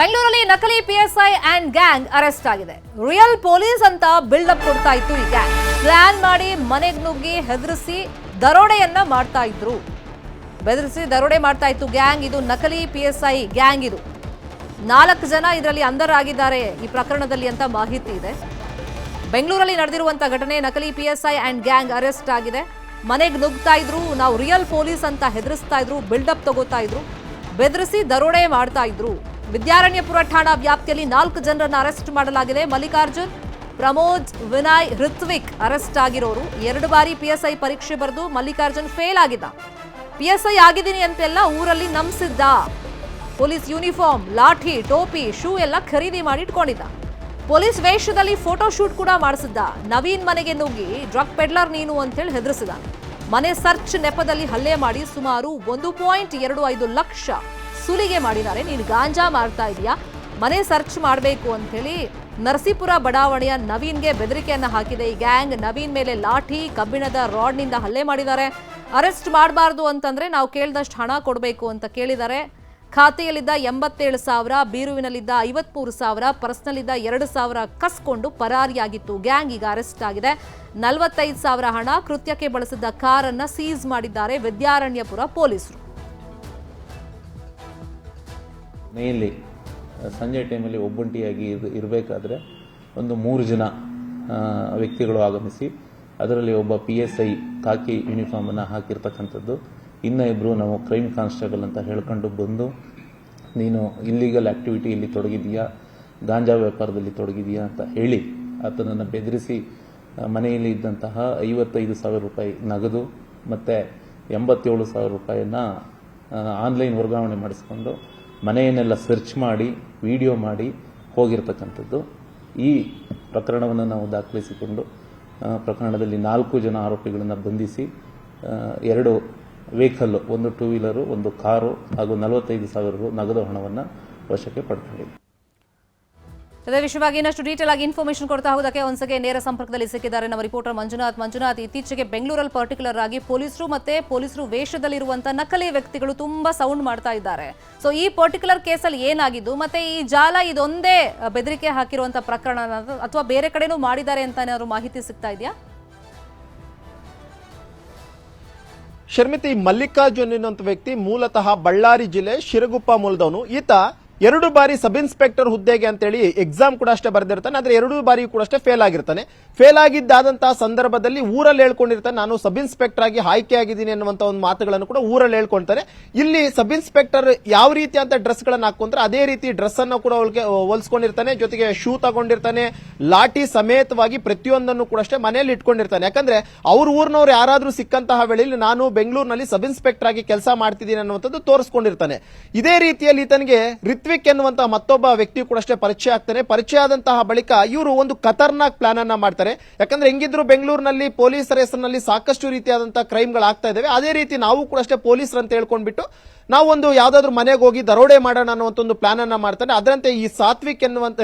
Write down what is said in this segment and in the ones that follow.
ಬೆಂಗಳೂರಲ್ಲಿ ನಕಲಿ PSI and gang arrest ಆಗಿದೆ. ರಿಯಲ್ ಪೊಲೀಸ್ ಅಂತ ಬಿಲ್ಡಪ್ ಕೊಡ್ತಾ ಇತ್ತು ಈ ಗ್ಯಾಂಗ್. ಪ್ಲಾನ್ ಮಾಡಿ ಮನೆಗೆ ನುಗ್ಗಿ ಹೆದರಿಸಿ ದರೋಡೆಯನ್ನ ಮಾಡ್ತಾ ಇದ್ರು. ಬೆದರಿಸಿ ದರೋಡೆ ಮಾಡ್ತಾ ಇತ್ತು ಗ್ಯಾಂಗ್. ಇದು ನಕಲಿ ಪಿಎಸ್ಐ ಗ್ಯಾಂಗ್. ಇದು 4 ಜನ ಇದರಲ್ಲಿ ಅಂಡರ್ ಆಗಿದ್ದಾರೆ ಈ ಪ್ರಕರಣದಲ್ಲಿ ಅಂತ ಮಾಹಿತಿ ಇದೆ. ಬೆಂಗಳೂರಲ್ಲಿ ನಡೆದಿರುವಂತಹ ಘಟನೆ. ನಕಲಿ ಪಿಎಸ್ಐ ಅಂಡ್ ಗ್ಯಾಂಗ್ ಅರೆಸ್ಟ್ ಆಗಿದೆ. ಮನೆಗೆ ನುಗ್ತಾ ಇದ್ರು, ನಾವು ರಿಯಲ್ ಪೊಲೀಸ್ ಅಂತ ಹೆದರಿಸ್ತಾ ಇದ್ರು, ಬಿಲ್ಡಪ್ ತಗೋತಾ ಇದ್ರು, ಬೆದರಿಸಿ ದರೋಡೆ ಮಾಡ್ತಾ ಇದ್ರು. ವಿದ್ಯಾರಣ್ಯಪುರ ಠಾಣಾ ವ್ಯಾಪ್ತಿಯಲ್ಲಿ 4 ಜನರನ್ನು ಅರೆಸ್ಟ್ ಮಾಡಲಾಗಿದೆ. ಮಲ್ಲಿಕಾರ್ಜುನ್, ಪ್ರಮೋದ್, ವಿನಯ್, ಋತ್ವಿಕ್ ಅರೆಸ್ಟ್ ಆಗಿರೋರು. 2 ಬಾರಿ ಪಿಎಸ್ಐ ಪರೀಕ್ಷೆ ಬರೆದು ಮಲ್ಲಿಕಾರ್ಜುನ್ ಫೇಲ್ ಆಗಿದ್ದ. ಪಿಎಸ್ಐ ಆಗಿದ್ದೀನಿ ಅಂತೆಲ್ಲ ಊರಲ್ಲಿ ನಂಬಿಸಿದ್ದ. ಪೊಲೀಸ್ ಯೂನಿಫಾರ್ಮ್, ಲಾಠಿ, ಟೋಪಿ, ಶೂ ಎಲ್ಲ ಖರೀದಿ ಮಾಡಿ ಇಟ್ಕೊಂಡಿದ್ದ. ಪೊಲೀಸ್ ವೇಷದಲ್ಲಿ ಫೋಟೋ ಶೂಟ್ ಕೂಡ ಮಾಡಿಸಿದ್ದ. ನವೀನ್ ಮನೆಗೆ ನುಗ್ಗಿ ಡ್ರಗ್ ಪೆಡ್ಲರ್ ನೀನು ಅಂತೇಳಿ ಹೆದರಿಸಿದ. ಮನೆ ಸರ್ಚ್ ನೆಪದಲ್ಲಿ ಹಲ್ಲೆ ಮಾಡಿ ಸುಮಾರು 1.25 ಲಕ್ಷ ಸುಲಿಗೆ ಮಾಡಿದ್ದಾರೆ. ನೀನು ಗಾಂಜಾ ಮಾರ್ತಾ ಇದೆಯಾ, ಮನೆ ಸರ್ಚ್ ಮಾಡಬೇಕು ಅಂತೇಳಿ ನರಸೀಪುರ ಬಡಾವಣೆಯ ನವೀನ್ಗೆ ಬೆದರಿಕೆಯನ್ನ ಹಾಕಿದೆ ಈ ಗ್ಯಾಂಗ್. ನವೀನ್ ಮೇಲೆ ಲಾಠಿ, ಕಬ್ಬಿಣದ ರಾಡ್ನಿಂದ ಹಲ್ಲೆ ಮಾಡಿದ್ದಾರೆ. ಅರೆಸ್ಟ್ ಮಾಡಬಾರ್ದು ಅಂತಂದ್ರೆ ನಾವು ಕೇಳಿದಷ್ಟು ಹಣ ಕೊಡಬೇಕು ಅಂತ ಕೇಳಿದ್ದಾರೆ. ಖಾತೆಯಲ್ಲಿದ್ದ 87,000, ಬೀರುವಿನಲ್ಲಿದ್ದ 53,000, ಪರ್ಸ್ನಲ್ಲಿದ್ದ 2,000 ಕಸ್ಕೊಂಡು ಪರಾರಿಯಾಗಿತ್ತು ಗ್ಯಾಂಗ್. ಈಗ ಅರೆಸ್ಟ್ ಆಗಿದೆ. 45,000 ಹಣ, ಕೃತ್ಯಕ್ಕೆ ಬಳಸಿದ್ದ ಕಾರನ್ನ ಸೀಸ್ ಮಾಡಿದ್ದಾರೆ ವಿದ್ಯಾರಣ್ಯಪುರ ಪೊಲೀಸರು. ಮನೆಯಲ್ಲಿ ಸಂಜೆ ಟೈಮಲ್ಲಿ ಒಬ್ಬಂಟಿಯಾಗಿ ಇರಬೇಕಾದ್ರೆ ಒಂದು 3 ಜನ ವ್ಯಕ್ತಿಗಳು ಆಗಮಿಸಿ ಅದರಲ್ಲಿ ಒಬ್ಬ PSI ಕಾಕಿ ಯೂನಿಫಾರ್ಮ್ ಅನ್ನು ಹಾಕಿರ್ತಕ್ಕಂಥದ್ದು, ಇನ್ನು 2 ನಾವು ಕ್ರೈಮ್ ಕಾನ್ಸ್ಟೇಬಲ್ ಅಂತ ಹೇಳ್ಕೊಂಡು ಬಂದು ನೀನು ಇಲ್ಲಿಗಲ್ ಆಕ್ಟಿವಿಟಿ ಇಲ್ಲಿ ತೊಡಗಿದೆಯಾ, ಗಾಂಜಾ ವ್ಯಾಪಾರದಲ್ಲಿ ತೊಡಗಿದೆಯಾ ಅಂತ ಹೇಳಿ ಆತನನ್ನು ಬೆದರಿಸಿ ಮನೆಯಲ್ಲಿ ಇದ್ದಂತಹ 55,000 ರೂಪಾಯಿ ನಗದು ಮತ್ತು 87,000 ರೂಪಾಯಿಯನ್ನ ಆನ್ಲೈನ್ ವರ್ಗಾವಣೆ ಮಾಡಿಸ್ಕೊಂಡು ಮನೆಯನ್ನೆಲ್ಲ ಸರ್ಚ್ ಮಾಡಿ ವಿಡಿಯೋ ಮಾಡಿ ಹೋಗಿರ್ತಕ್ಕಂಥದ್ದು. ಈ ಪ್ರಕರಣವನ್ನು ನಾವು ದಾಖಲಿಸಿಕೊಂಡು ಪ್ರಕರಣದಲ್ಲಿ 4 ಜನ ಆರೋಪಿಗಳನ್ನು ಬಂಧಿಸಿ 2 ವೆಹಿಕಲ್, ಒಂದು 2 ವೀಲರು, ಒಂದು ಕಾರು ಹಾಗೂ 45,000 ನಗದು ಹಣವನ್ನು ವಶಕ್ಕೆ ಪಡ್ಕೊಂಡಿದೆ. ಇದೇ ವಿಷಯವಾಗಿ ಇನ್ನಷ್ಟು ಡೀಟೇಲ್ ಆಗಿ ಇನ್ಫಾರ್ಮೇಶನ್ ಕೊಡ್ತಾ ಹೋದಕ್ಕೆ ಒಂದ್ಸಗೆ ನೇರ ಸಂಪರ್ಕದಲ್ಲಿ ಸಿಕ್ಕಿದ್ದಾರೆ ನಮ್ಮ ರಿಪೋರ್ಟರ್ ಮಂಜುನಾಥ್. ಇತ್ತೀಚೆಗೆ ಬೆಂಗಳೂರಲ್ಲಿ ಪರ್ಟಿಕ್ಯುಲರ್ ಆಗಿ ಪೊಲೀಸರು ವೇಷದಲ್ಲಿರುವಂತಹ ನಕಲಿ ವ್ಯಕ್ತಿಗಳು ತುಂಬಾ ಸೌಂಡ್ ಮಾಡ್ತಾ ಇದ್ದಾರೆ. ಸೊ ಈ ಪರ್ಟಿಕ್ಯುಲರ್ ಕೇಸಲ್ಲಿ ಏನಾಗಿದ್ದು, ಮತ್ತೆ ಈ ಜಾಲ ಇದೊಂದೇ ಬೆದರಿಕೆ ಹಾಕಿರುವಂತಹ ಪ್ರಕರಣ ಅಥವಾ ಬೇರೆ ಕಡೆನೂ ಮಾಡಿದ್ದಾರೆ ಅಂತ ಏನಾದ್ರು ಮಾಹಿತಿ ಸಿಗ್ತಾ ಇದೆಯಾ? ಶರ್ಮಿತಿ, ಮಲ್ಲಿಕಾರ್ಜುನ್ ಎನ್ನುವಂತ ವ್ಯಕ್ತಿ ಮೂಲತಃ ಬಳ್ಳಾರಿ ಜಿಲ್ಲೆ ಶಿರಗುಪ್ಪ ಮೂಲದವನು. ಈತ 2 ಬಾರಿ ಸಬ್ ಇನ್ಸ್ಪೆಕ್ಟರ್ ಹುದ್ದೆಗೆ ಅಂತೇಳಿ ಎಕ್ಸಾಮ್ ಕೂಡ ಅಷ್ಟೇ ಬರೆದಿರ್ತಾನೆ. ಆದ್ರೆ 2 ಬಾರಿ ಕೂಡ ಅಷ್ಟೇ ಫೇಲ್ ಆಗಿರ್ತಾನೆ. ಫೇಲ್ ಆಗಿದ್ದಾದಂತಹ ಸಂದರ್ಭದಲ್ಲಿ ಊರಲ್ಲಿ ಹೇಳ್ಕೊಂಡಿರ್ತಾನೆ, ನಾನು ಸಬ್ ಇನ್ಸ್ಪೆಕ್ಟರ್ ಆಗಿ ಆಯ್ಕೆ ಆಗಿದ್ದೀನಿ ಅನ್ನುವಂತ ಒಂದು ಮಾತುಗಳನ್ನು ಕೂಡ ಊರಲ್ಲಿ ಹೇಳ್ಕೊಳ್ತಾನೆ. ಇಲ್ಲಿ ಸಬ್ ಇನ್ಸ್ಪೆಕ್ಟರ್ ಯಾವ ರೀತಿ ಅಂತ ಡ್ರೆಸ್ ಗಳನ್ನ ಹಾಕೊಂಡ್ರೆ ಅದೇ ರೀತಿ ಡ್ರೆಸ್ ಅನ್ನು ಕೂಡ ಹೊಲಿಸ್ಕೊಂಡಿರ್ತಾನೆ. ಜೊತೆಗೆ ಶೂ ತಗೊಂಡಿರ್ತಾನೆ, ಲಾಠಿ ಸಮೇತವಾಗಿ ಪ್ರತಿಯೊಂದನ್ನು ಕೂಡ ಅಷ್ಟೇ ಮನೆಯಲ್ಲಿ ಇಟ್ಕೊಂಡಿರ್ತಾನೆ. ಯಾಕಂದ್ರೆ ಅವ್ರ ಊರಿನವ್ರು ಯಾರಾದ್ರೂ ಸಿಕ್ಕಂತಹ ವೇಳೆಯಲ್ಲಿ ನಾನು ಬೆಂಗಳೂರಿನಲ್ಲಿ ಸಬ್ ಇನ್ಸ್ಪೆಕ್ಟರ್ ಆಗಿ ಕೆಲಸ ಮಾಡ್ತಿದ್ದೀನಿ ಅನ್ನುವಂಥದ್ದು ತೋರಿಸ್ಕೊಂಡಿರ್ತಾನೆ. ಇದೇ ರೀತಿಯಲ್ಲಿ ಈತನಿಗೆ ಋತ್ವಿಕ್ ಎನ್ನುವಂತಹ ಮತ್ತೊಬ್ಬ ವ್ಯಕ್ತಿ ಕೂಡ ಅಷ್ಟೇ ಪರಿಚಯ ಆಗ್ತಾನೆ. ಪರಿಚಯ ಆದಂತಹ ಬಳಿಕ ಇವರು ಒಂದು ಖತರ್ನಾಕ್ ಪ್ಲಾನ್ ಅನ್ನ ಮಾಡ್ತಾರೆ. ಯಾಕಂದ್ರೆ ಹೆಂಗಿದ್ರು ಬೆಂಗಳೂರಿನಲ್ಲಿ ಪೊಲೀಸರ ಹೆಸರಿನಲ್ಲಿ ಸಾಕಷ್ಟು ರೀತಿಯಾದಂತಹ ಕ್ರೈಮ್ಗಳಾಗ್ತಾ ಇದಾವೆ. ಅದೇ ರೀತಿ ನಾವು ಕೂಡ ಅಷ್ಟೇ ಪೊಲೀಸರು ಅಂತ ಹೇಳ್ಕೊಂಡ್ಬಿಟ್ಟು ನಾವೊಂದು ಯಾವ್ದಾದ್ರು ಮನೆಗೆ ಹೋಗಿ ದರೋಡೆ ಮಾಡೋಣ ಅನ್ನುವಂತ ಒಂದು ಪ್ಲಾನ್ ಅನ್ನ ಮಾಡ್ತಾನೆ. ಅದರಂತೆ ಈ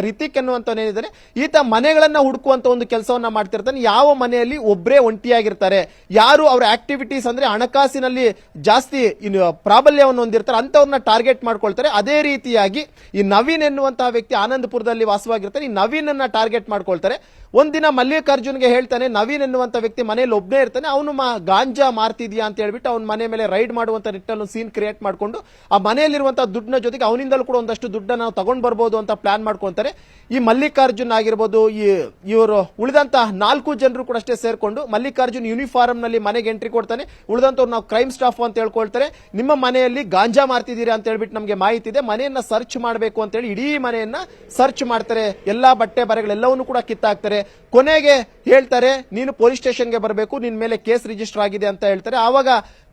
ರಿತಿಕ್ ಎನ್ನುವಂತ ಏನಿದ್ದಾನೆ, ಈತ ಮನೆಗಳನ್ನ ಹುಡುಕುವಂತ ಒಂದು ಕೆಲಸವನ್ನ ಮಾಡ್ತಿರ್ತಾನೆ. ಯಾವ ಮನೆಯಲ್ಲಿ ಒಬ್ಬರೇ ಒಂಟಿಯಾಗಿರ್ತಾರೆ, ಯಾರು ಅವರ ಆಕ್ಟಿವಿಟೀಸ್ ಅಂದ್ರೆ ಹಣಕಾಸಿನಲ್ಲಿ ಜಾಸ್ತಿ ಪ್ರಾಬಲ್ಯವನ್ನು ಹೊಂದಿರ್ತಾರೆ ಅಂತವ್ರನ್ನ ಟಾರ್ಗೆಟ್ ಮಾಡ್ಕೊಳ್ತಾರೆ. ಅದೇ ರೀತಿಯಾಗಿ ಈ ನವೀನ್ ಎನ್ನುವಂತಹ ವ್ಯಕ್ತಿ ಆನಂದಪುರದಲ್ಲಿ ವಾಸವಾಗಿರ್ತಾನೆ. ಈ ನವೀನ್ ಅನ್ನ ಟಾರ್ಗೆಟ್ ಮಾಡ್ಕೊಳ್ತಾರೆ. ಒಂದಿನ ಮಲ್ಲಿಕಾರ್ಜುನ್ಗೆ ಹೇಳ್ತಾನೆ, ನವೀನ್ ಎನ್ನುವಂತ ವ್ಯಕ್ತಿ ಮನೆಯಲ್ಲಿ ಒಬ್ಬನೇ ಇರ್ತಾನೆ, ಅವನು ಗಾಂಜಾ ಮಾರ್ತಿದ್ಯಾ ಅಂತ ಹೇಳ್ಬಿಟ್ಟು ಅವನ ಮನೆ ಮೇಲೆ ರೈಡ್ ಮಾಡುವಂತ ನಿಟ್ಟಲ್ಲಿ ಸೀನ್ ಕ್ರಿಯೇಟ್ ಮಾಡ್ಕೊಂಡು ಆ ಮನೆಯಲ್ಲಿರುವಂತಹ ದುಡ್ಡಿನ ಜೊತೆಗೆ ಅವನಿಂದಲೂ ಕೂಡ ಒಂದಷ್ಟು ದುಡ್ಡನ್ನು ನಾವು ತಗೊಂಡ್ ಬರ್ಬೋದು ಅಂತ ಪ್ಲಾನ್ ಮಾಡ್ಕೊಂತಾರೆ. ಈ ಮಲ್ಲಿಕಾರ್ಜುನ್ ಆಗಿರ್ಬೋದು, ಇವರು ಉಳಿದಂತ 4 ಜನರು ಕೂಡ ಅಷ್ಟೇ ಸೇರ್ಕೊಂಡು ಮಲ್ಲಿಕಾರ್ಜುನ್ ಯೂನಿಫಾರ್ಮ್ ನಲ್ಲಿ ಮನೆಗೆ ಎಂಟ್ರಿ ಕೊಡ್ತಾನೆ. ಉಳಿದಂತವ್ರು ನಾವು ಕ್ರೈಮ್ ಸ್ಟಾಫ್ ಅಂತ ಹೇಳ್ಕೊಳ್ತಾರೆ. ನಿಮ್ಮ ಮನೆಯಲ್ಲಿ ಗಾಂಜಾ ಮಾರ್ತಿದ್ದೀರಾ ಅಂತ ಹೇಳ್ಬಿಟ್ಟು ನಮಗೆ ಮಾಹಿತಿ ಇದೆ, ಮನೆಯನ್ನ ಸರ್ಚ್ ಮಾಡಬೇಕು ಅಂತ ಹೇಳಿ ಇಡೀ ಮನೆಯನ್ನ ಸರ್ಚ್ ಮಾಡ್ತಾರೆ. ಎಲ್ಲಾ ಬಟ್ಟೆ ಬರೆಗಳೆಲ್ಲವನ್ನೂ ಕೂಡ ಕಿತ್ತಾಕ್ತಾರೆ. ಕೊನೆಗೆ ಹೇಳ್ತಾರೆ, ನೀನು ಪೊಲೀಸ್ ಸ್ಟೇಷನ್ಗೆ ಬರಬೇಕು, ನಿನ್ ಮೇಲೆ ಕೇಸ್ ರಿಜಿಸ್ಟರ್ ಆಗಿದೆ ಅಂತ ಹೇಳ್ತಾರೆ. ಆವಾಗ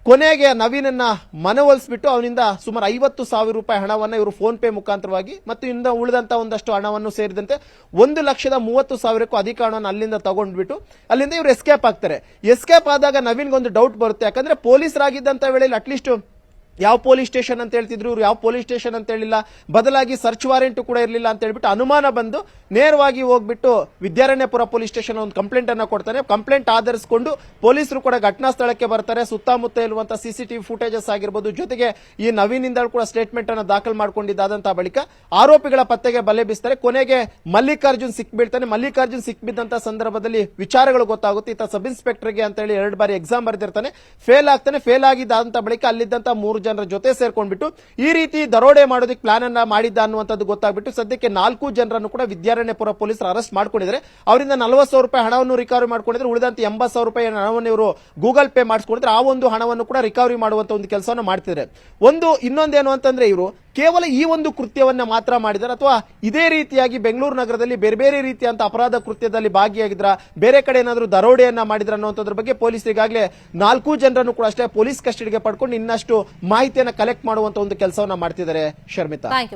ಕೊನೆಗೆ ನವೀನನ್ನ ಮನವೊಲಿಸ್ಬಿಟ್ಟು ಅವನಿಂದ ಸುಮಾರು 50,000 ರೂಪಾಯಿ ಹಣವನ್ನ ಇವರು ಫೋನ್ ಪೇ ಮುಖಾಂತರವಾಗಿ ಮತ್ತು ಇನ್ನು ಉಳಿದಂತ ಒಂದಷ್ಟು ಹಣವನ್ನು ಸೇರಿದಂತೆ 1,30,000ಕ್ಕೂ ಅಧಿಕ ಹಣವನ್ನು ಅಲ್ಲಿಂದ ತಗೊಂಡ್ಬಿಟ್ಟು ಅಲ್ಲಿಂದ ಇವರು ಎಸ್ಕೇಪ್ ಆಗ್ತಾರೆ. ಎಸ್ಕೇಪ್ ಆದಾಗ ನವೀನ್ಗೆ ಒಂದು ಡೌಟ್ ಬರುತ್ತೆ. ಯಾಕಂದ್ರೆ ಪೊಲೀಸರಾಗಿದ್ದಂತ ವೇಳೆಯಲ್ಲಿ ಅಟ್ಲೀಸ್ಟ್ ಯಾವ ಪೊಲೀಸ್ ಸ್ಟೇಷನ್ ಅಂತ ಹೇಳ್ತಿದ್ರು, ಇವ್ರು ಯಾವ ಪೊಲೀಸ್ ಸ್ಟೇಷನ್ ಅಂತ ಹೇಳಿಲ್ಲ, ಬದಲಾಗಿ ಸರ್ಚ್ ವಾರೆಂಟ್ ಕೂಡ ಇರಲಿಲ್ಲ ಅಂತ ಹೇಳ್ಬಿಟ್ಟು ಅನುಮಾನ ಬಂದು ನೇರವಾಗಿ ಹೋಗ್ಬಿಟ್ಟು ವಿದ್ಯಾರಣ್ಯಪುರ ಪೊಲೀಸ್ ಸ್ಟೇಷನ್ ಒಂದು ಕಂಪ್ಲೇಂಟ್ ಅನ್ನ ಕೊಡ್ತಾನೆ. ಕಂಪ್ಲೇಂಟ್ ಆಧರಿಸಿಕೊಂಡು ಪೊಲೀಸರು ಕೂಡ ಘಟನಾ ಸ್ಥಳಕ್ಕೆ ಬರ್ತಾರೆ. ಸುತ್ತಮುತ್ತ ಇರುವಂತಹ ಸಿಸಿಟಿವಿ ಫುಟೇಜಸ್ ಆಗಿರ್ಬೋದು, ಜೊತೆಗೆ ಈ ನವೀನಿಂದ ಕೂಡ ಸ್ಟೇಟ್ಮೆಂಟ್ ಅನ್ನು ದಾಖಲು ಮಾಡಿಕೊಂಡಿದ್ದಾದಂತಹ ಬಳಿಕ ಆರೋಪಿಗಳ ಪತ್ತೆಗೆ ಬಲೆ ಬೀಸ್ತಾರೆ. ಕೊನೆಗೆ ಮಲ್ಲಿಕಾರ್ಜುನ್ ಸಿಕ್ಬಿಡ್ತಾನೆ. ಮಲ್ಲಿಕಾರ್ಜುನ್ ಸಿಕ್ಬಿದ್ದಂತಹ ಸಂದರ್ಭದಲ್ಲಿ ವಿಚಾರಗಳು ಗೊತ್ತಾಗುತ್ತೆ. ಈತ ಸಬ್ ಇನ್ಸ್ಪೆಕ್ಟರ್ಗೆ ಅಂತ ಹೇಳಿ 2 ಬಾರಿ ಎಕ್ಸಾಮ್ ಬರೆದಿರ್ತಾನೆ, ಫೇಲ್ ಆಗ್ತಾನೆ. ಫೇಲ್ ಆಗಿದ್ದಂತ ಬಳಿಕ ಅಲ್ಲಿದ್ದಂತ 3 ಜನರ ಜೊತೆ ಸೇರ್ಕೊಂಡ್ಬಿಟ್ಟು ಈ ರೀತಿ ದರೋಡೆ ಮಾಡೋದಕ್ಕೆ ಪ್ಲಾನ್ ಅನ್ನ ಮಾಡಿದ್ದ ಅನ್ನುವಂಥದ್ದು ಗೊತ್ತಾಗ್ಬಿಟ್ಟು ಸದ್ಯಕ್ಕೆ 4 ಜನರನ್ನು ಕೂಡ ವಿದ್ಯಾರಣ್ಯಪುರ ಪೊಲೀಸರು ಅರೆಸ್ಟ್ ಮಾಡ್ಕೊಂಡಿದ್ದಾರೆ. ಅವರಿಂದ 40,000 ರೂಪಾಯಿ ಹಣವನ್ನು ರಿಕವರಿ ಮಾಡ್ಕೊಂಡಿದ್ರೆ, ಉಳಿದಂತೆ 80,000 ರೂಪಾಯಿ ಹಣವನ್ನು ಇವರು ಗೂಗಲ್ ಪೇ ಮಾಡಿಸ್ಕೊಂಡಿದ್ರೆ ಆ ಒಂದು ಹಣವನ್ನು ಕೂಡ ರಿಕವರಿ ಮಾಡುವಂತ ಒಂದು ಕೆಲಸವನ್ನು ಮಾಡ್ತಿದ್ದಾರೆ. ಇನ್ನೊಂದೇನು ಅಂತಂದ್ರೆ ಇವರು ಕೇವಲ ಈ ಒಂದು ಕೃತ್ಯವನ್ನ ಮಾತ್ರ ಮಾಡಿದ್ದಾರೆ ಅಥವಾ ಇದೇ ರೀತಿಯಾಗಿ ಬೆಂಗಳೂರು ನಗರದಲ್ಲಿ ಬೇರೆ ಬೇರೆ ರೀತಿಯಂತ ಅಪರಾಧ ಕೃತ್ಯದಲ್ಲಿ ಭಾಗಿಯಾಗಿದ್ರ, ಬೇರೆ ಕಡೆ ಏನಾದರೂ ದರೋಡೆಯನ್ನ ಮಾಡಿದ್ರ ಅನ್ನೋದ್ರ ಬಗ್ಗೆ ಪೊಲೀಸರು ಈಗಾಗಲೇ 4 ಜನರನ್ನು ಕೂಡ ಅಷ್ಟೇ ಪೊಲೀಸ್ ಕಸ್ಟಡಿಗೆ ಪಡ್ಕೊಂಡು ಇನ್ನಷ್ಟು ಮಾಹಿತಿಯನ್ನ ಕಲೆಕ್ಟ್ ಮಾಡುವಂತ ಒಂದು ಕೆಲಸವನ್ನ ಮಾಡ್ತಿದ್ದಾರೆ. ಶರ್ಮಿತಾ.